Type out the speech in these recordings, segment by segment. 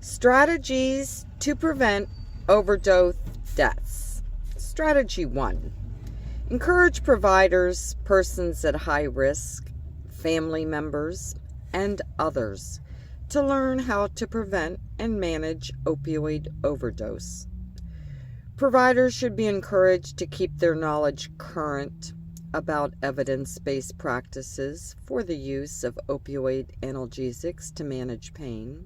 Strategies to prevent overdose deaths. Strategy 1. Encourage providers, persons at high risk, family members, and others to learn how to prevent and manage opioid overdose. Providers should be encouraged to keep their knowledge current about evidence-based practices for the use of opioid analgesics to manage pain,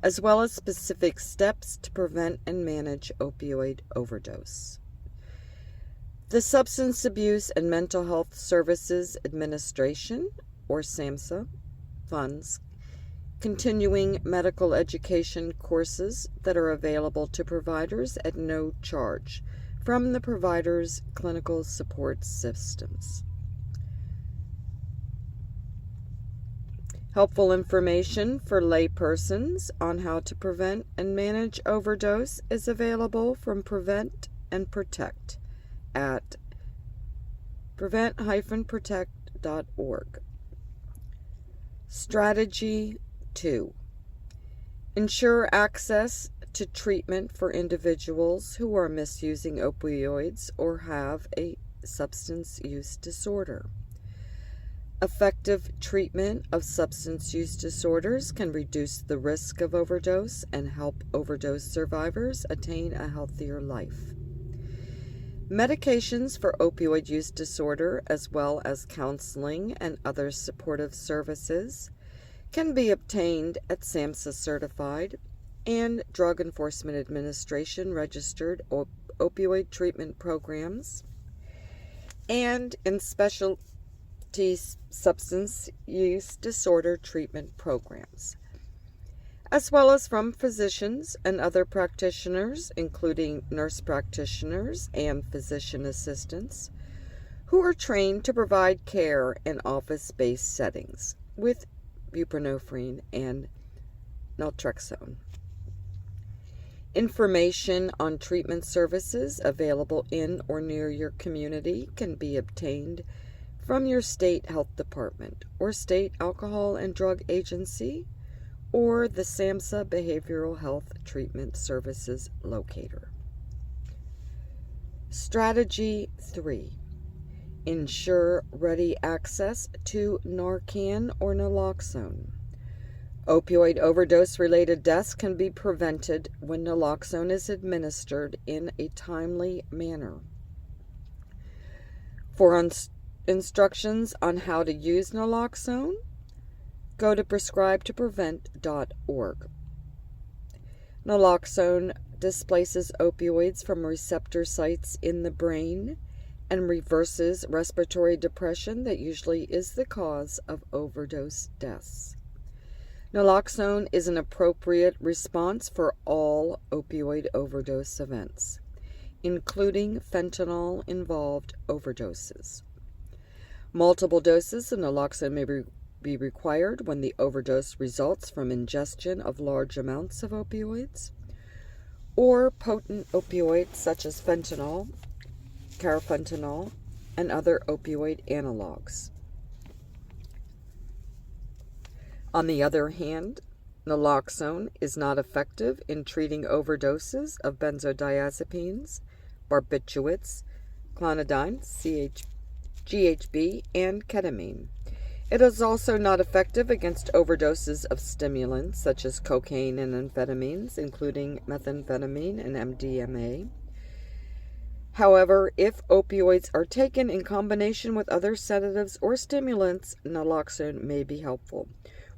as well as specific steps to prevent and manage opioid overdose. The Substance Abuse and Mental Health Services Administration, or SAMHSA, funds continuing medical education courses that are available to providers at no charge from the providers' clinical support systems. Helpful information for laypersons on how to prevent and manage overdose is available from Prevent and Protect at prevent-protect.org. Strategy 2. Ensure access to treatment for individuals who are misusing opioids or have a substance use disorder. Effective treatment of substance use disorders can reduce the risk of overdose and help overdose survivors attain a healthier life. Medications for opioid use disorder, as well as counseling and other supportive services, can be obtained at SAMHSA certified and Drug Enforcement Administration registered opioid treatment programs and in specialty substance use disorder treatment programs, as well as from physicians and other practitioners, including nurse practitioners and physician assistants, who are trained to provide care in office-based settings with buprenorphine and naltrexone. Information on treatment services available in or near your community can be obtained from your state health department or state alcohol and drug agency or the SAMHSA Behavioral Health Treatment Services locator. Strategy 3. Ensure ready access to Narcan or naloxone. Opioid overdose-related deaths can be prevented when naloxone is administered in a timely manner. For instructions on how to use naloxone, go to prescribetoprevent.org. Naloxone displaces opioids from receptor sites in the brain and reverses respiratory depression that usually is the cause of overdose deaths. Naloxone is an appropriate response for all opioid overdose events, including fentanyl-involved overdoses. Multiple doses of naloxone may be required when the overdose results from ingestion of large amounts of opioids or potent opioids such as fentanyl, carfentanil, and other opioid analogs. On the other hand, naloxone is not effective in treating overdoses of benzodiazepines, barbiturates, clonidine, GHB, and ketamine. It is also not effective against overdoses of stimulants such as cocaine and amphetamines, including methamphetamine and MDMA. However, if opioids are taken in combination with other sedatives or stimulants, naloxone may be helpful.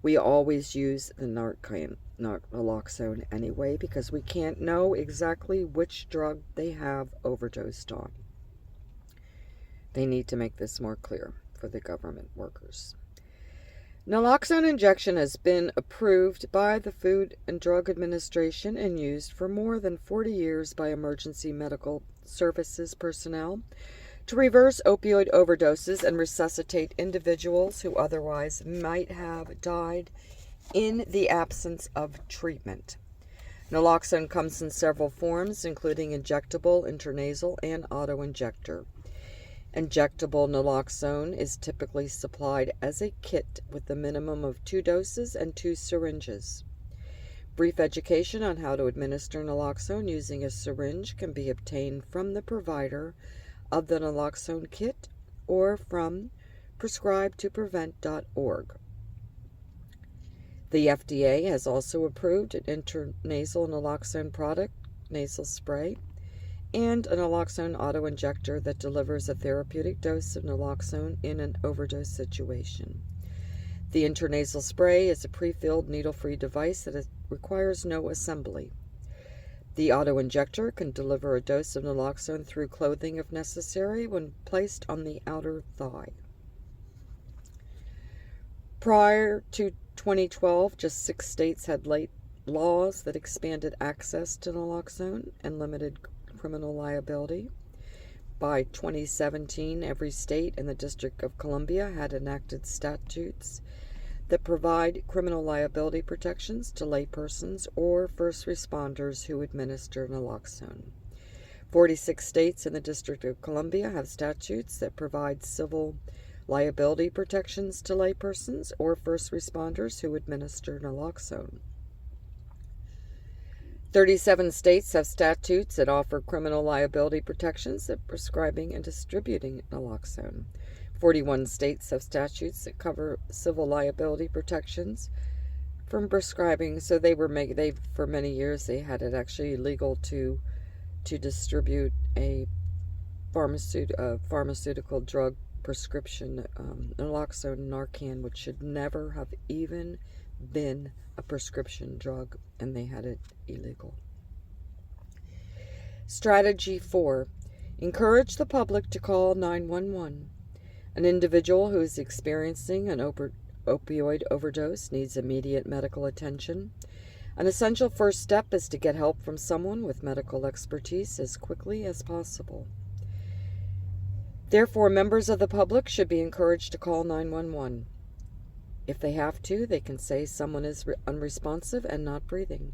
We always use the naloxone anyway because we can't know exactly which drug they have overdosed on. They need to make this more clear for the government workers. Naloxone injection has been approved by the Food and Drug Administration and used for more than 40 years by emergency medical services personnel to reverse opioid overdoses and resuscitate individuals who otherwise might have died in the absence of treatment. Naloxone comes in several forms, including injectable, intranasal, and auto-injector. Injectable naloxone is typically supplied as a kit with a minimum of 2 doses and 2 syringes. Brief education on how to administer naloxone using a syringe can be obtained from the provider of the naloxone kit or from prescribetoprevent.org. The FDA has also approved an intranasal naloxone product, nasal spray, and a naloxone autoinjector that delivers a therapeutic dose of naloxone in an overdose situation. The intranasal spray is a pre-filled needle-free device that requires no assembly. The autoinjector can deliver a dose of naloxone through clothing if necessary when placed on the outer thigh. Prior to 2012, just 6 states had laws that expanded access to naloxone and limited criminal liability. By 2017, every state and the District of Columbia had enacted statutes that provide criminal liability protections to laypersons or first responders who administer naloxone. 46 states and the District of Columbia have statutes that provide civil liability protections to laypersons or first responders who administer naloxone. 37 states have statutes that offer criminal liability protections at prescribing and distributing naloxone. 41 states have statutes that cover civil liability protections from prescribing. So for many years they had it actually illegal to distribute a pharmaceutical drug prescription, naloxone, Narcan, which should never have even been a prescription drug, and they had it illegal. Strategy 4. Encourage the public to call 911. An individual who is experiencing an opioid overdose needs immediate medical attention. An essential first step is to get help from someone with medical expertise as quickly as possible. Therefore, members of the public should be encouraged to call 911. If they have to, they can say someone is unresponsive and not breathing,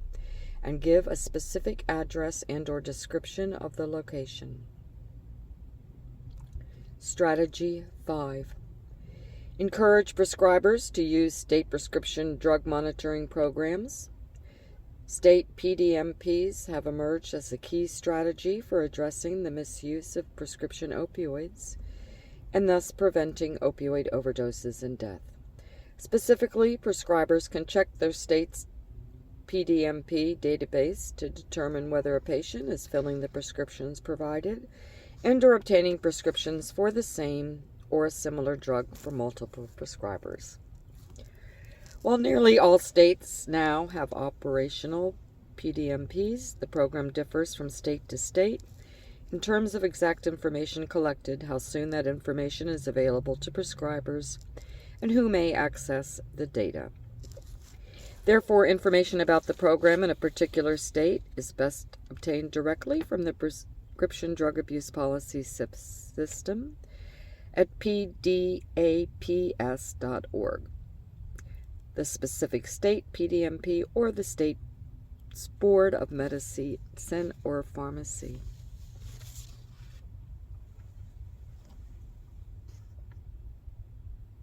and give a specific address and/or description of the location. Strategy 5. Encourage prescribers to use state prescription drug monitoring programs. State PDMPs have emerged as a key strategy for addressing the misuse of prescription opioids and thus preventing opioid overdoses and death. Specifically, prescribers can check their state's PDMP database to determine whether a patient is filling the prescriptions provided and or obtaining prescriptions for the same or a similar drug for multiple prescribers. While nearly all states now have operational PDMPs, the program differs from state to state in terms of exact information collected, how soon that information is available to prescribers, and who may access the data. Therefore, information about the program in a particular state is best obtained directly from the Prescription Drug Abuse Policy System at pdaps.org. The specific state PDMP or the state's Board of Medicine or Pharmacy.